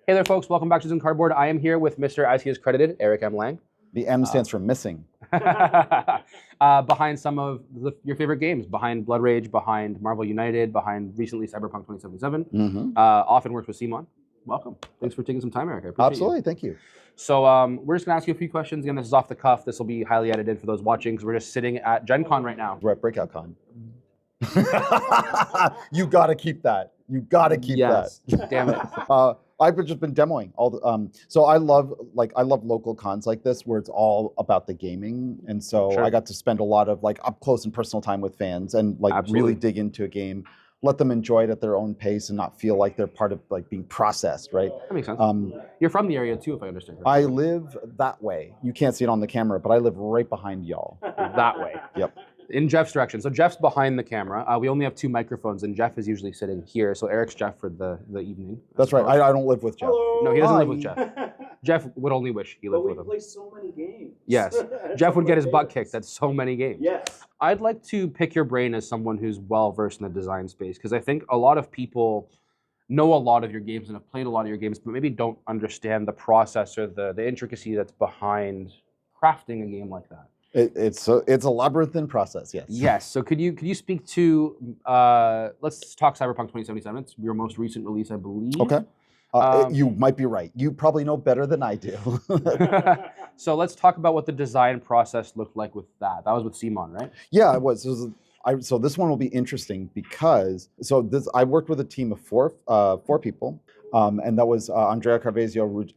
Hey there, folks. Welcome back to Zoom Cardboard. I am here with Mr. As he is credited, Eric M. Lang. The M stands for missing. Behind some of your favorite games, behind Blood Rage, behind Marvel United, behind recently Cyberpunk 2077. Often works with CMON. Welcome. Thanks for taking some time, Eric. I appreciate Absolutely, thank you. So we're just going to ask you a few questions. Again, this is off the cuff. This will be highly edited for those watching because we're just sitting at Gen Con right now. We're at BreakoutCON. You gotta keep that. You gotta keep that. Damn it. I've just been demoing all the. So I love local cons like this where it's all about the gaming, and so I got to spend a lot of up close and personal time with fans and really dig into a game, let them enjoy it at their own pace and not feel like they're part of being processed, right? That makes sense. You're from the area too, if I understand. I live that way. You can't see it on the camera, but I live right behind y'all. That way. Yep. In Jeff's direction. So Jeff's behind the camera. We only have 2 microphones, and Jeff is usually sitting here. So Eric's Jeff for the evening. That's right. I don't live with Jeff. Hello. No, he doesn't live with Jeff. Jeff would only wish he lived with him. But we play so many games. Yes. Jeff would get his butt kicked at so many games. Yes. I'd like to pick your brain as someone who's well-versed in the design space, because I think a lot of people know a lot of your games and have played a lot of your games, but maybe don't understand the process or the intricacy that's behind crafting a game like that. It's a labyrinthine process, yes. Yes. So could you speak to let's talk Cyberpunk 2077. It's your most recent release, I believe. Okay. You might be right. You probably know better than I do. So let's talk about what the design process looked like with that. That was with CMON, right? Yeah, it was. So this one will be interesting because I worked with a team of four people, and that was Andrea Carvezio,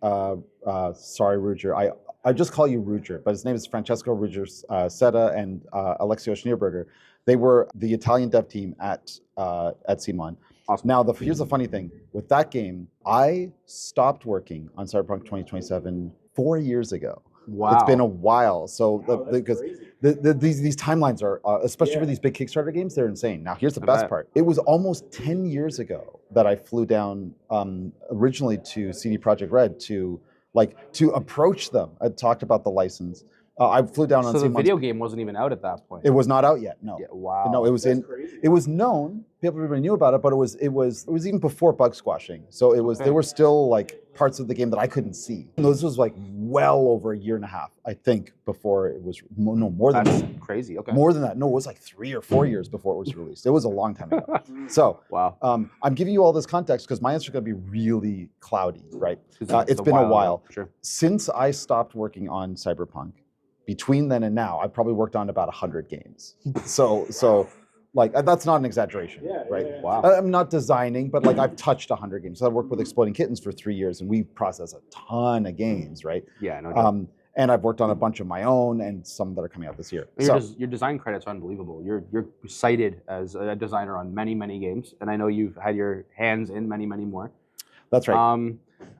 Ruger. I just call you Ruger, but his name is Francesco Ruger Seta and Alexio Schneerberger. They were the Italian dev team at CMON. Awesome. Now, here's the funny thing. With that game, I stopped working on Cyberpunk 2027 4 years ago. Wow. It's been a while. So because these timelines are, especially for these big Kickstarter games, they're insane. Now, here's the best part. It was almost 10 years ago that I flew down originally to CD Projekt Red to approach them. I talked about the license. I flew down on. So the video game wasn't even out at that point. It was not out yet. No. Yeah, wow. No, it was It was known. Everybody knew about it, but it was even before bug squashing. So it was. There were still parts of the game that I couldn't see. This was well over a year and a half, I think, before it was. No, more than that. Crazy. Okay. More than that. No, it was 3 or 4 years before it was released. It was a long time ago. So wow. I'm giving you all this context because my answer is going to be really cloudy, right? It's been a while. Sure. Since I stopped working on Cyberpunk, between then and now, I've probably worked on about 100 games. So that's not an exaggeration, right? Yeah. Wow. I'm not designing, but I've touched 100 games. So I've worked with Exploding Kittens for 3 years, and we process a ton of games, right? Yeah, no doubt. And I've worked on a bunch of my own and some that are coming out this year. Your design credits are unbelievable. You're cited as a designer on many, many games, and I know you've had your hands in many, many more. That's right.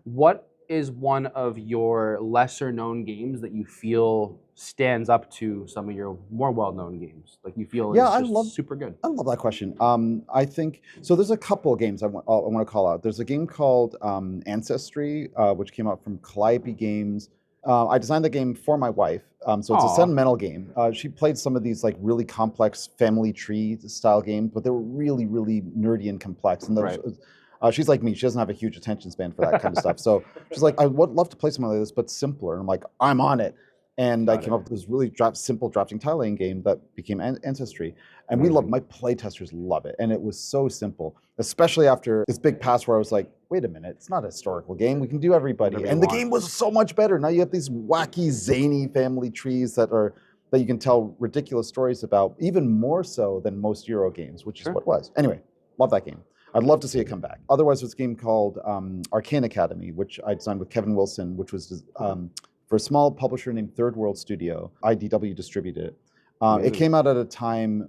What is one of your lesser known games that you feel stands up to some of your more well-known games? You feel is super good. I love that question. I think so. There's a couple of games I want to call out. There's a game called Ancestry, which came out from Calliope Games. I designed the game for my wife, so it's a sentimental game. She played some of these really complex family tree style games, but they were really, really nerdy and complex. And she's like me; she doesn't have a huge attention span for that kind of stuff. So she's like, "I would love to play something like this, but simpler." And I'm like, "I'm on it." And I came up with this really simple drafting tiling game that became Ancestry. And my playtesters love it. And it was so simple, especially after this big pass where I was like, wait a minute, it's not a historical game. We can do everybody. And the game was so much better. Now you have these wacky, zany family trees that you can tell ridiculous stories about, even more so than most Euro games, which is what it was. Anyway, love that game. I'd love to see it come back. Otherwise, there's a game called Arcane Academy, which I designed with Kevin Wilson, which was for a small publisher named Third World Studio. IDW distributed it. It came out at a time,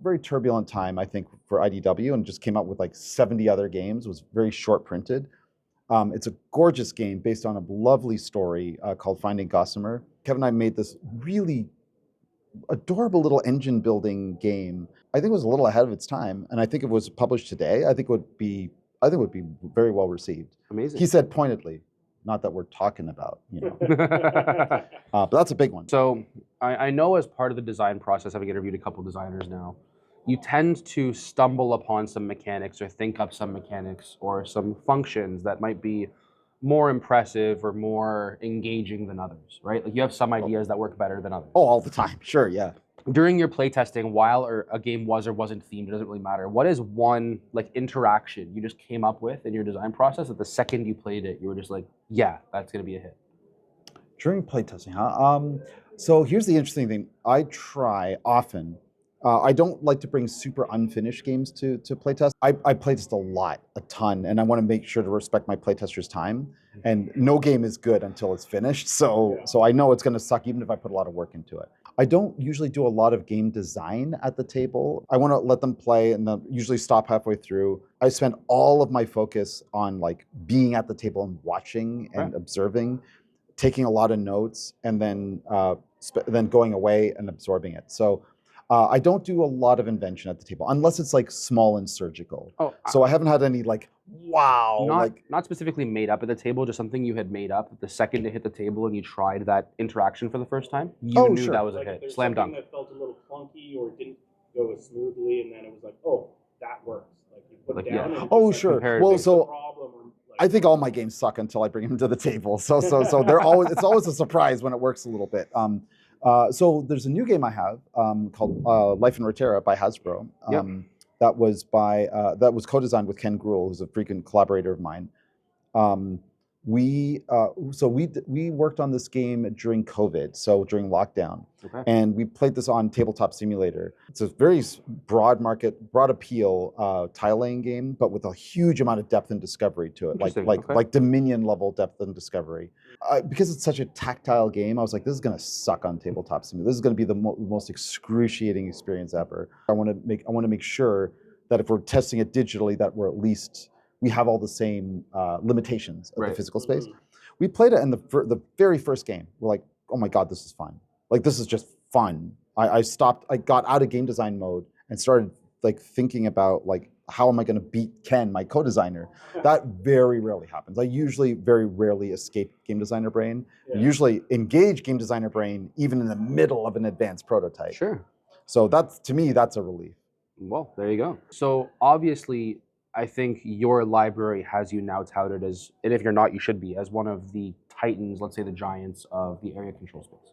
very turbulent time, I think, for IDW, and just came out with 70 other games. It was very short printed. It's a gorgeous game based on a lovely story called Finding Gossamer. Kevin and I made this really adorable little engine building game. I think it was a little ahead of its time, and I think if it was published today, I think it would be very well received. Amazing. He said pointedly, not that we're talking about, but that's a big one. So I know as part of the design process, having interviewed a couple designers now, you tend to stumble upon some mechanics or think up some mechanics or some functions that might be more impressive or more engaging than others, right? Like you have some ideas that work better than others. Oh, all the time. Sure, yeah. During your playtesting, while a game was or wasn't themed, it doesn't really matter. What is one like interaction you just came up with in your design process that the second you played it, you were just like, yeah, that's gonna be a hit? During playtesting, huh? So here's the interesting thing. I try often. I don't like to bring super unfinished games to playtest. I playtest a ton, and I want to make sure to respect my playtesters' time. And no game is good until it's finished. So I know it's going to suck even if I put a lot of work into it. I don't usually do a lot of game design at the table. I want to let them play and then usually stop halfway through. I spend all of my focus on like being at the table and watching and observing, taking a lot of notes, and then going away and absorbing it. So I don't do a lot of invention at the table unless it's like small and surgical. Oh, so I haven't had any like wow, not specifically made up at the table, just something you had made up the second to hit the table and you tried that interaction for the first time. You knew that was a hit, slam dunk. That felt a little clunky or didn't go as smoothly, and then it was like, oh, that works. Like you put it down. Yeah. And oh, just, sure. Like, well, so. like, I think all my games suck until I bring them to the table. So they're always it's always a surprise when it works a little bit. So there's a new game I have called Life in Rotera by Hasbro. That was co-designed with Ken Gruhl, who's a frequent collaborator of mine. We worked on this game during COVID, so during lockdown, and we played this on Tabletop Simulator. It's a very broad appeal tile laying game, but with a huge amount of depth and discovery to it, like Dominion level depth and discovery. Because it's such a tactile game, I was like, this is going to suck on Tabletop Simulator. This is going to be the most excruciating experience ever. I want to make sure that if we're testing it digitally, that we have all the same limitations of the physical space. We played it in the very first game. We're like, oh my God, this is fun. Like, this is just fun. I got out of game design mode and started like thinking about like, how am I going to beat Ken, my co-designer? That very rarely happens. I usually very rarely escape game designer brain. I usually engage game designer brain even in the middle of an advanced prototype. Sure. So to me, that's a relief. Well, there you go. So obviously, I think your library has you now touted as, and if you're not, you should be, as one of the titans, let's say the giants of the area control space.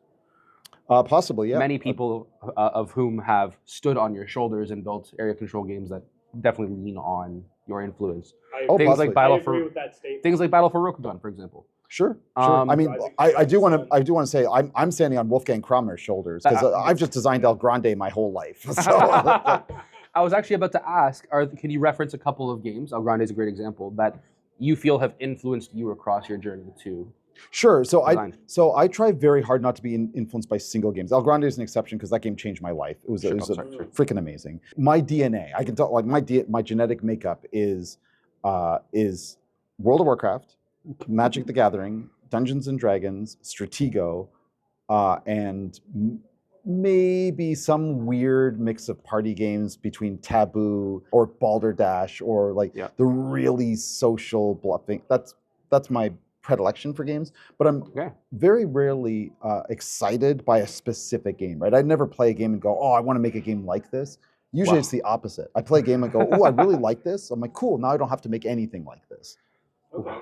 Possibly, yeah. Many people of whom have stood on your shoulders and built area control games that definitely lean on your influence. Things like Battle for BreakoutCON, for example. Sure. I mean, I do want to say I'm standing on Wolfgang Kramer's shoulders because I've just designed El Grande my whole life. So. I was actually about to ask, can you reference a couple of games, El Grande is a great example, that you feel have influenced you across your journey to? Sure. So I try very hard not to be influenced by single games. El Grande is an exception because that game changed my life. It was freaking amazing. My DNA, I can tell, like my genetic makeup is World of Warcraft, Magic the Gathering, Dungeons and Dragons, Stratego, and maybe some weird mix of party games between Taboo or Balderdash or like the really social bluffing. That's my predilection for games, but I'm very rarely excited by a specific game, right? I'd never play a game and go, oh, I want to make a game like this. Usually it's the opposite. I play a game and go, oh, I really like this. I'm like, cool, now I don't have to make anything like this. Okay.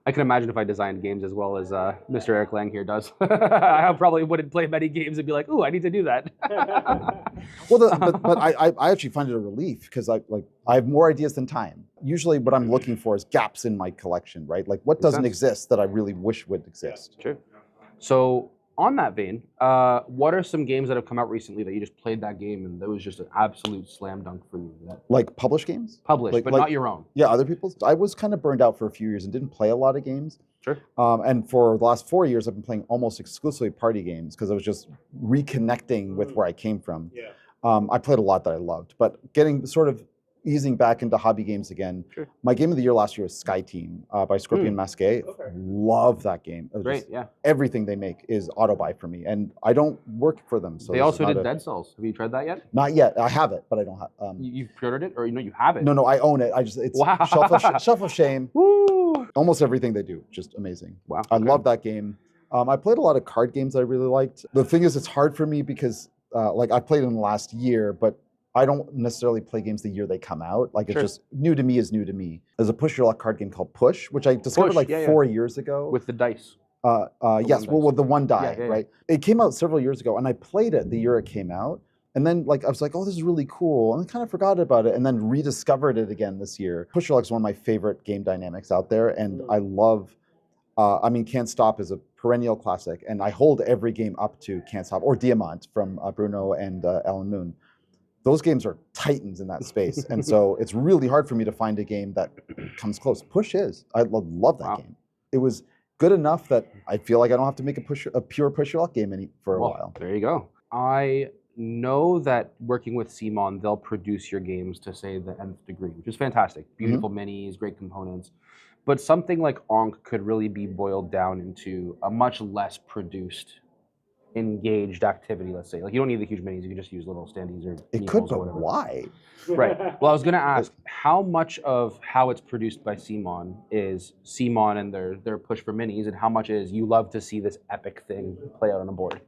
I can imagine if I designed games as well as Mr. Eric Lang here does. I probably wouldn't play many games and be like, "Ooh, I need to do that." but I actually find it a relief because I have more ideas than time. Usually, what I'm looking for is gaps in my collection, right? Like what doesn't exist that I really wish would exist. True. So on that vein, what are some games that have come out recently that you just played that game and that was just an absolute slam dunk for you? Like published games? Published, but not your own. Yeah, other people's. I was kind of burned out for a few years and didn't play a lot of games. Sure. And for the last 4 years, I've been playing almost exclusively party games because I was just reconnecting with where I came from. Yeah. I played a lot that I loved, but getting sort of easing back into hobby games again. Sure. My game of the year last year was Sky Team by Scorpion Masqué. Love that game. Great, yeah. Everything they make is auto buy for me, and I don't work for them. So they also did Dead Cells. Have you tried that yet? Not yet. I have it, but I don't have. You've pre-ordered it, or you have it? No, I own it. It's shelf of shame. Woo! Almost everything they do, just amazing. Wow. I love that game. I played a lot of card games I really liked. The thing is, it's hard for me because I played in the last year, but I don't necessarily play games the year they come out. Like, it's Sure. just new to me is new to me. There's a push your luck card game called Push, which I discovered Push, like yeah, 4 years ago. With the dice. Yes, one well, dice. with the one die, Yeah. right? It came out several years ago, and I played it the year it came out. And then, like, I was like, oh, this is really cool. And I kind of forgot about it, and then rediscovered it again this year. Push Your Luck is one of my favorite game dynamics out there, and I love. I mean, Can't Stop is a perennial classic, and I hold every game up to Can't Stop or Diamant from Bruno and Alan Moon. Those games are titans in that space, and so it's really hard for me to find a game that comes close. Push is. I love that game. It was good enough that I feel like I don't have to make a pure push your luck game for a while. There you go. I know that working with CMON, they'll produce your games to, say, the nth degree, which is fantastic. Beautiful minis, great components. But something like Ankh could really be boiled down into a much less produced, engaged activity, let's say. Like, you don't need the huge minis, you can just use little standees or It could, meeples or but whatever. why? Right. Well, I was going to ask, how much of how it's produced by CMON is CMON and their push for minis, and how much is you love to see this epic thing play out on a board?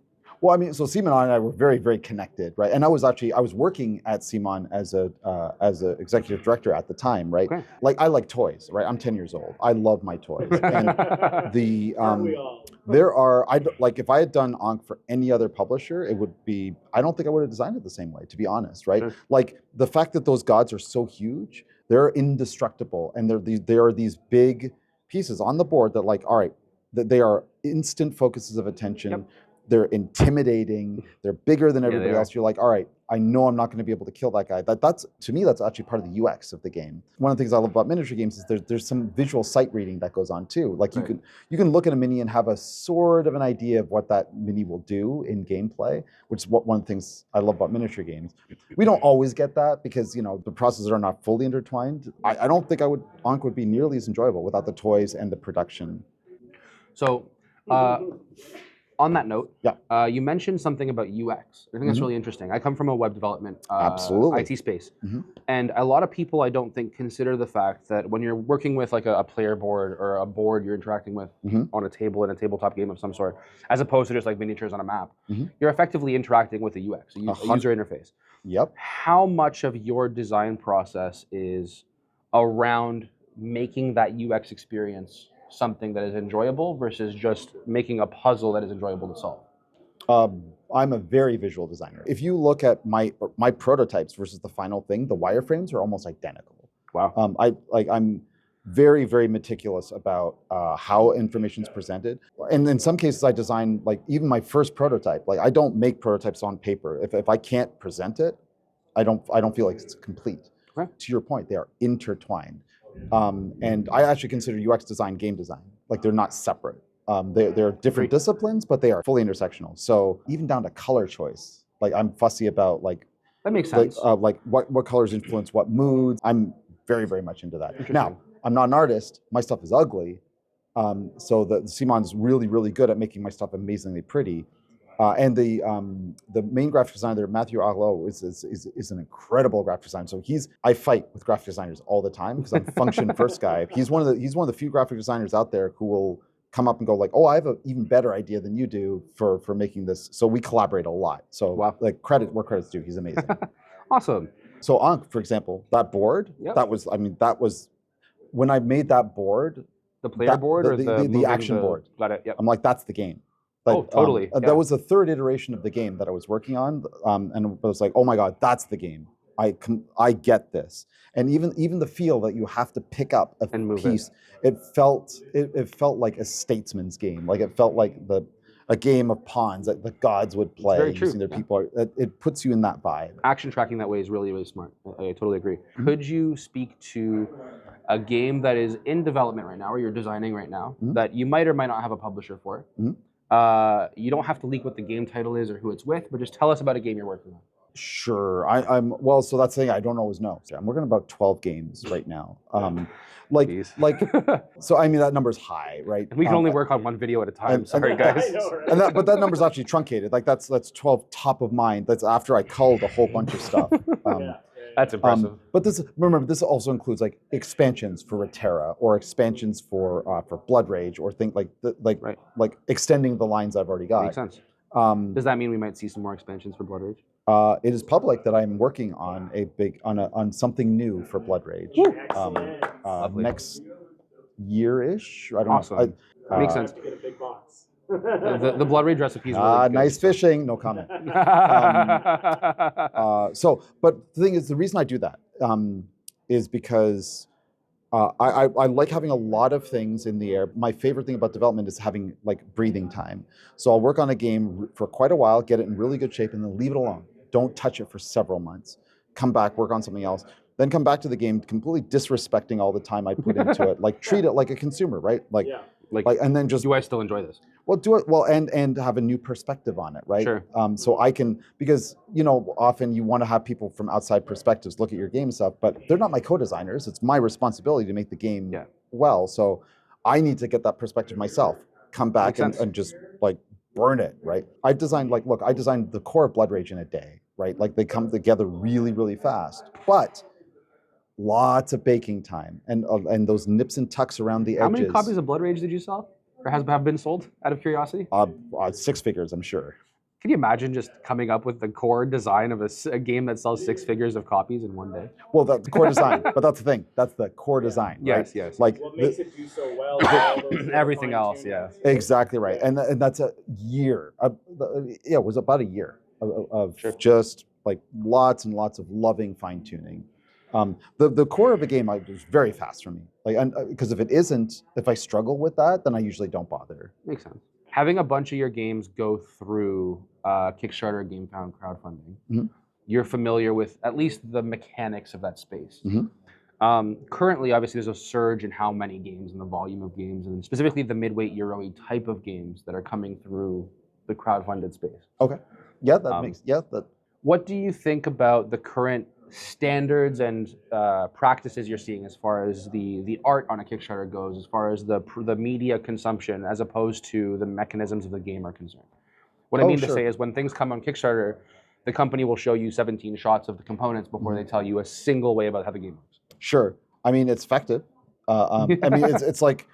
Well, I mean, so CMON and I were very, very connected, right? And I was working at CMON as a executive director at the time, right? Okay. Like, I like toys, right? I'm 10 years old. I love my toys, and Aren't we all? there are like, if I had done Ankh for any other publisher, it would be, I don't think I would have designed it the same way, to be honest, right? Sure. Like, the fact that those gods are so huge, they're indestructible, and there are these big pieces on the board that, like, all right, that they are instant focuses of attention. Yep. They're intimidating. They're bigger than everybody they are. else. You're like, all right, I know I'm not going to be able to kill that guy. That's to me, that's actually part of the UX of the game. One of the things I love about miniature games is there's some visual sight reading that goes on too. Like, you can look at a mini and have a sort of an idea of what that mini will do in gameplay, which is one of the things I love about miniature games. We don't always get that because, you know, the processes are not fully intertwined. I don't think Ankh would be nearly as enjoyable without the toys and the production. So, on that note, Yeah. You mentioned something about UX. I think that's really interesting. I come from a web development Absolutely. IT space. And a lot of people, I don't think, consider the fact that when you're working with like a player board or a board you're interacting with on a table in a tabletop game of some sort, as opposed to just like miniatures on a map, you're effectively interacting with a UX, a user interface. Yep. How much of your design process is around making that UX experience something that is enjoyable versus just making a puzzle that is enjoyable to solve? I'm a very visual designer. If you look at my prototypes versus the final thing, the wireframes are almost identical. Wow. I'm very, very meticulous about how information is presented. And in some cases, I design, like, even my first prototype. Like, I don't make prototypes on paper. If I can't present it, I don't feel like it's complete. Okay. To your point, they are intertwined. And I actually consider UX design game design. Like, they're not separate. They're different disciplines, but they are fully intersectional. So even down to color choice, like, I'm fussy about, like, that makes sense. Like what colors influence what moods. I'm very, very much into that. Now, I'm not an artist. My stuff is ugly. So the CMON's really, really good at making my stuff amazingly pretty. And the main graphic designer there, Matthew Arlo, is an incredible graphic designer. So I fight with graphic designers all the time because I'm function first guy. He's one of the few graphic designers out there who will come up and go like, oh, I have an even better idea than you do for making this. So we collaborate a lot. So like, credit where credit's due. He's amazing. Awesome. So Ankh, for example, that board, that was when I made that board. The player board or the action board. Got it. Yep. I'm like, that's the game. Oh, totally. That was the third iteration of the game that I was working on, and it was like, oh my god, that's the game. I get this, and even the feel that you have to pick up a piece. It felt like a statesman's game. Like, it felt like a game of pawns that the gods would play very true. using their people. It puts you in that vibe. Action tracking that way is really, really smart. I totally agree. Could you speak to a game that is in development right now, or you're designing right now, that you might or might not have a publisher for? You don't have to leak what the game title is or who it's with, but just tell us about a game you're working on. Sure. Well, so that's the thing. I don't always know. I'm working on about 12 games right now. So I mean, that number's high, right? We can only work on one video at a time. Sorry, guys. I know, right? But that number's actually truncated. Like, that's 12 top of mind. That's after I culled a whole bunch of stuff. That's impressive. But remember, this also includes like expansions for Reterra or expansions for Blood Rage or things like extending the lines I've already got. Makes sense. Does that mean we might see some more expansions for Blood Rage? It is public that I'm working on on something new for Blood Rage. Excellent. Lovely. Next year-ish. I don't Awesome. know. Makes I sense. have to get a big box. The Blood Rage recipe is really good. Nice so. fishing. No comment. But the thing is, the reason I do that is because I like having a lot of things in the air. My favorite thing about development is having like breathing time. So I'll work on a game for quite a while, get it in really good shape, and then leave it alone. Don't touch it for several months. Come back, work on something else. Then come back to the game, completely disrespecting all the time I put into it. Like treat it like a consumer, right? Like, Yeah. like, and then just do I still enjoy this? well, do it well, and have a new perspective on it, right? Sure. So I can, because often you want to have people from outside perspectives look at your game stuff, but they're not my co-designers. It's my responsibility to make the game well. So I need to get that perspective myself. Come back and just like burn it, right? I designed the core of Blood Rage in a day, right? Like they come together really, really fast, but lots of baking time and those nips and tucks around the edges. How many copies of Blood Rage did you sell? Or have been sold, out of curiosity? 6 figures, I'm sure. Can you imagine just coming up with the core design of a game that sells 6 figures of copies in one day? Well, that's the core design, but that's the thing. That's the core design, right? Yes. Like What makes it do so well? All those Everything else, fine-tuned- exactly right, and that's a year. It was about a year of just like lots and lots of loving fine tuning. The core of the game is very fast for me. Like, because if I struggle with that, then I usually don't bother. Makes sense. Having a bunch of your games go through Kickstarter, GameFound, crowdfunding, you're familiar with at least the mechanics of that space. Currently, obviously, there's a surge in how many games and the volume of games, and specifically the midweight Euro type of games that are coming through the crowdfunded space. Okay. Yeah, that makes that. What do you think about the current standards and practices you're seeing as far as the art on a Kickstarter goes, as far as the media consumption, as opposed to the mechanisms of the game are concerned? What I mean to say is when things come on Kickstarter, the company will show you 17 shots of the components before they tell you a single way about how the game works. Sure. I mean, it's effective. I mean, it's like,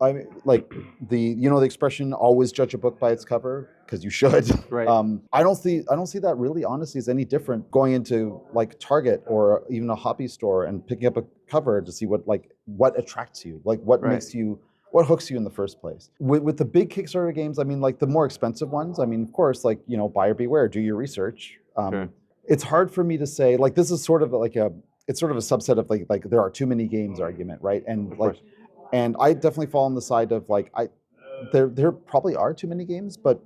the expression "always judge a book by its cover" because you should. Right. I don't see that really, honestly, as any different going into like Target or even a hobby store and picking up a cover to see what attracts you, like what makes you, what hooks you in the first place. With the big Kickstarter games, I mean, like the more expensive ones, I mean, of course, like buyer beware, do your research. Sure. It's hard for me to say like this is sort of like it's sort of a subset of like there are too many games argument, right? And and I definitely fall on the side of like there probably are too many games, but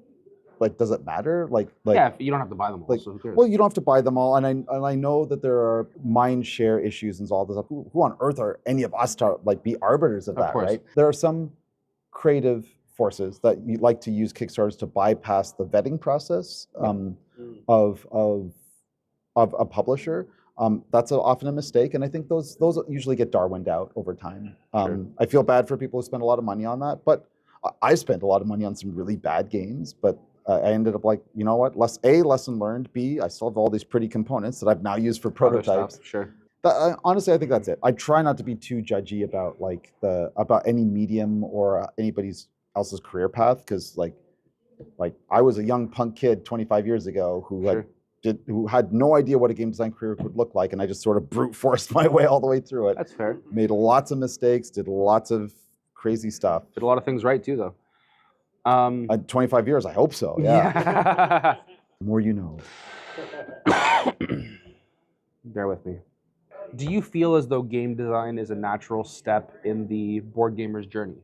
like does it matter? Like yeah, you don't have to buy them all. So who cares? Well, you don't have to buy them all, and I know that there are mind share issues and all this stuff. Who on earth are any of us to like be arbiters of that, right? There are some creative forces that you like to use Kickstarters to bypass the vetting process of a publisher. That's often a mistake, and I think those usually get Darwined out over time. I feel bad for people who spend a lot of money on that, but I spent a lot of money on some really bad games, but I ended up like, you know what? Lesson learned. B, I still have all these pretty components that I've now used for prototypes. Sure. Honestly, I think that's it. I try not to be too judgy about about any medium or anybody else's career path, because like I was a young punk kid 25 years ago who had no idea what a game design career would look like, and I just sort of brute forced my way all the way through it. That's fair. Made lots of mistakes, did lots of crazy stuff. Did a lot of things right too, though. 25 years, I hope so. Yeah. The more you know. Bear with me. Do you feel as though game design is a natural step in the board gamer's journey?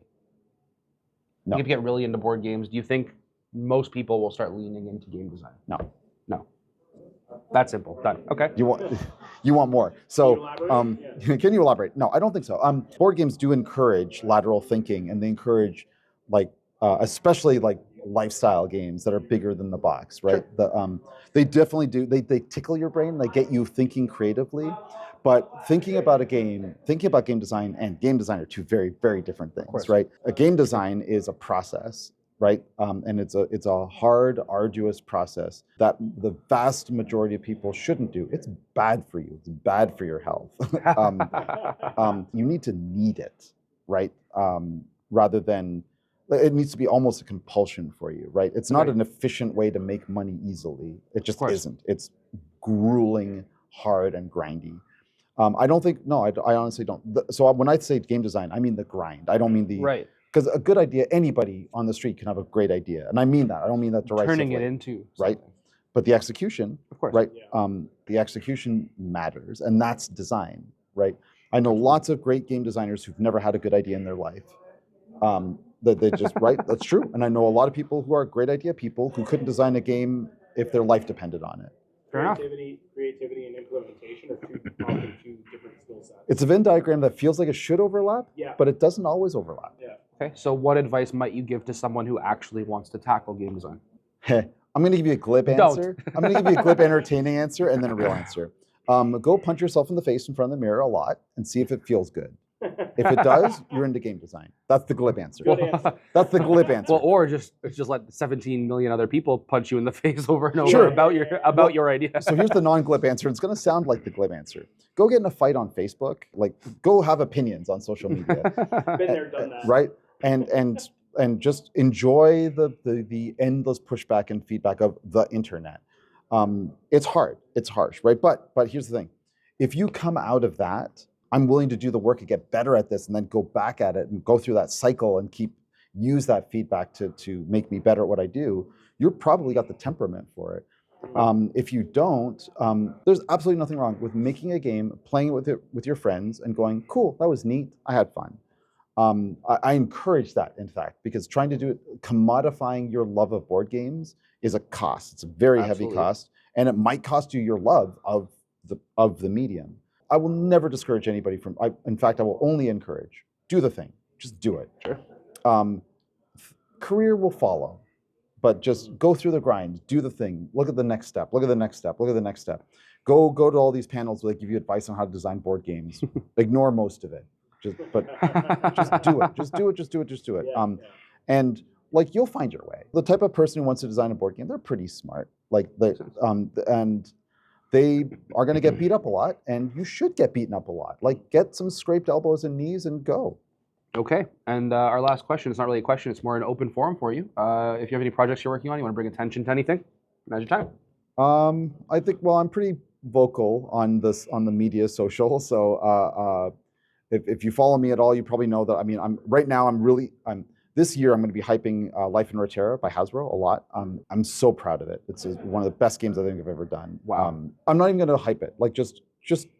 No. If you get really into board games, do you think most people will start leaning into game design? No. That's simple. Done. Okay. You want more. So can you elaborate? No, I don't think so. Board games do encourage lateral thinking, and they encourage especially like lifestyle games that are bigger than the box, right? Sure. They definitely do. They tickle your brain. They get you thinking creatively. But thinking about game design and game design are two very, very different things, right? A game design is a process, right? And it's a hard, arduous process that the vast majority of people shouldn't do. It's bad for you. It's bad for your health. You need to need it, right? Rather than It needs to be almost a compulsion for you, right? It's not Right. an efficient way to make money easily. It just course. isn't. It's grueling, hard, and grindy. I don't think, no, I honestly don't. So when I say game design, I mean the grind. I don't mean the, Right. because a good idea, anybody on the street can have a great idea. And I mean that. I don't mean that derisively. Turning it into right? something. But the execution, Of course. right? Yeah. The execution matters, and that's design, right? I know lots of great game designers who've never had a good idea in their life. That they just, right? That's true. And I know a lot of people who are great idea people who couldn't design a game if their life depended on it. Fair enough. Creativity and implementation are often two different skill sets. It's a Venn diagram that feels like it should overlap, Yeah. but it doesn't always overlap. Yeah. Okay. So what advice might you give to someone who actually wants to tackle game design? I'm going to give you a glib Don't. answer. I'm going to give you a glib, entertaining answer, and then a real answer. Go punch yourself in the face in front of the mirror a lot and see if it feels good. If it does, you're into game design. That's the glib answer. Good answer. That's the glib answer. Well, or just let 17 million other people punch you in the face over and over Sure. about your idea. So here's the non-glib answer. It's going to sound like the glib answer. Go get in a fight on Facebook. Like, go have opinions on social media, Been there, done that. right? And just enjoy the endless pushback and feedback of the internet. It's hard. It's harsh, right? But here's the thing. If you come out of that, I'm willing to do the work and get better at this and then go back at it and go through that cycle and use that feedback to make me better at what I do, you're probably got the temperament for it. If you don't, there's absolutely nothing wrong with making a game, playing it with your friends and going, cool, that was neat, I had fun. I encourage that, in fact, because trying to do it, commodifying your love of board games is a cost. It's a very Absolutely. heavy cost, and it might cost you your love of the medium. I will never discourage anybody from, in fact, I will only encourage, do the thing, just do it. Sure. Career will follow, but just go through the grind, do the thing, look at the next step, look at the next step, look at the next step. Go to all these panels where they give you advice on how to design board games. Ignore most of it, but just do it, just do it. Yeah, And like, you'll find your way. The type of person who wants to design a board game, they're pretty smart. Like, and they are going to get beat up a lot, and you should get beaten up a lot. Like, get some scraped elbows and knees and go. Okay. And our last question, it's not really a question, it's more an open forum for you. If you have any projects you're working on, you want to bring attention to anything, now's your time. I think, well, I'm pretty vocal on the media social. So if you follow me at all, you probably know that, I mean, this year I'm going to be hyping Life in Runeterra by Hasbro a lot. I'm so proud of it. It's one of the best games I think I've ever done. Wow. I'm not even going to hype it. Like, just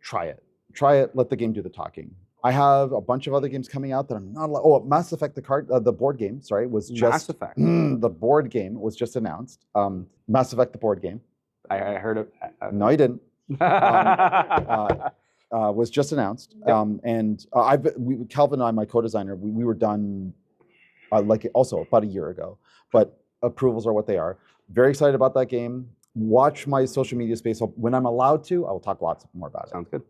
try it. Try it. Let the game do the talking. I have a bunch of other games coming out that I'm not allowed. Oh, Mass Effect, the board game, sorry, was just... Mass Effect. The board game was just announced. Mass Effect, the board game. I heard of... No, you didn't. Was just announced. And Calvin and I, my co-designer, we were done also about a year ago. But approvals are what they are. Very excited about that game. Watch my social media space. When I'm allowed to, I will talk lots more about it. Sounds good.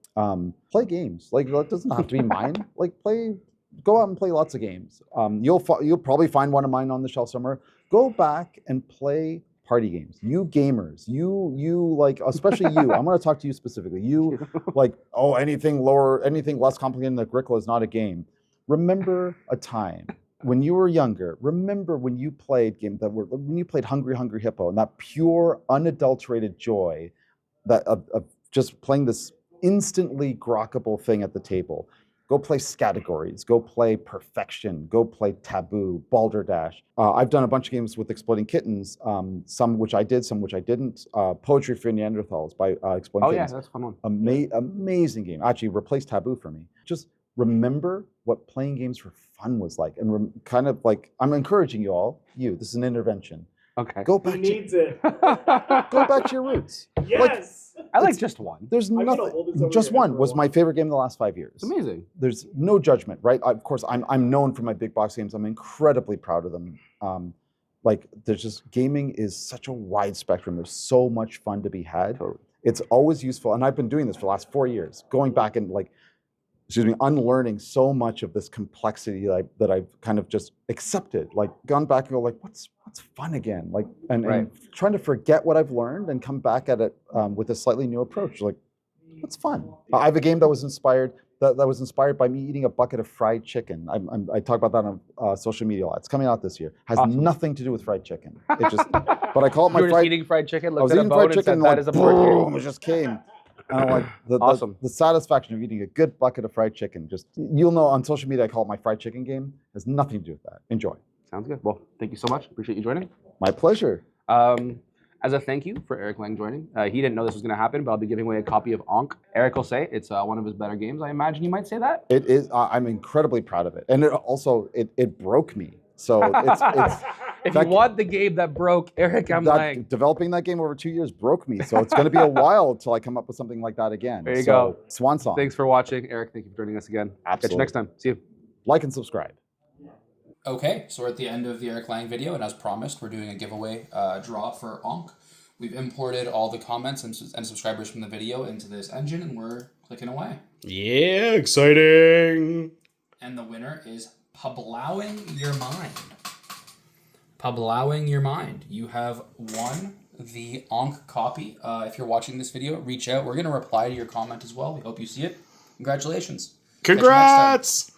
Play games. Like, that doesn't have to be mine. Like, go out and play lots of games. You'll probably find one of mine on the shelf somewhere. Go back and play party games. You gamers, you like, especially you. I'm going to talk to you specifically. You like, oh, anything less complicated than Agricola is not a game. Remember a time when you were younger. Remember when you played Hungry Hungry Hippo, and that pure, unadulterated joy that of just playing this instantly grokkable thing at the table. Go play Categories, go play Perfection, go play Taboo, Balderdash. I've done a bunch of games with Exploding Kittens, some which I did, some which I didn't. Poetry for Neanderthals by Exploding Kittens. Oh yeah, that's a fun one. Amazing game. Actually replaced Taboo for me. Just remember what playing games for fun was like, and kind of like, I'm encouraging you all. This is an intervention. Okay. Go Who back. needs it? Go back to your roots. Yes. I like just one. There's I'm gonna nothing. hold this over Just your head one for a was my while. favorite game in the last 5 years. It's amazing. There's no judgment, right? Of course, I'm known for my big box games. I'm incredibly proud of them. There's just, gaming is such a wide spectrum. There's so much fun to be had. Totally. It's always useful, and I've been doing this for the last 4 years, going back and unlearning so much of this complexity that I've kind of just accepted. Like, gone back and go, like, what's fun again? Like, and trying to forget what I've learned and come back at it with a slightly new approach. Like, what's fun? I have a game that was inspired that was inspired by me eating a bucket of fried chicken. I talk about that on social media a lot. It's coming out this year. Has Awesome. nothing to do with fried chicken. It just, but I call it You my were just fried. eating fried chicken, I was looked at a eating bone fried and chicken said, and that like is a board boom, it just came. And I'm like Awesome. the satisfaction of eating a good bucket of fried chicken. Just you'll know on social media I call it my fried chicken game. Has nothing to do with that. Enjoy. Sounds good. Well, thank you so much. Appreciate you joining. My pleasure. As a thank you for Eric Lang joining, he didn't know this was going to happen, but I'll be giving away a copy of Ankh. Eric will say it's one of his better games. I imagine you might say that. It is. I'm incredibly proud of it, and it broke me. So it's if you want the game that broke Eric M. Lang. Developing that game over 2 years broke me. So it's going to be a while till I come up with something like that again. There you go. Swan song. Thanks for watching, Eric. Thank you for joining us again. Absolutely. Catch you next time. See you. Like and subscribe. Okay, so we're at the end of the Eric Lang video, and as promised, we're doing a giveaway draw for Ankh. We've imported all the comments and subscribers from the video into this engine, and we're clicking away. Yeah, exciting. And the winner is Pablowing Your Mind. Pablowing Your Mind. You have won the Ankh copy. If you're watching this video, reach out. We're going to reply to your comment as well. We hope you see it. Congratulations. Congrats.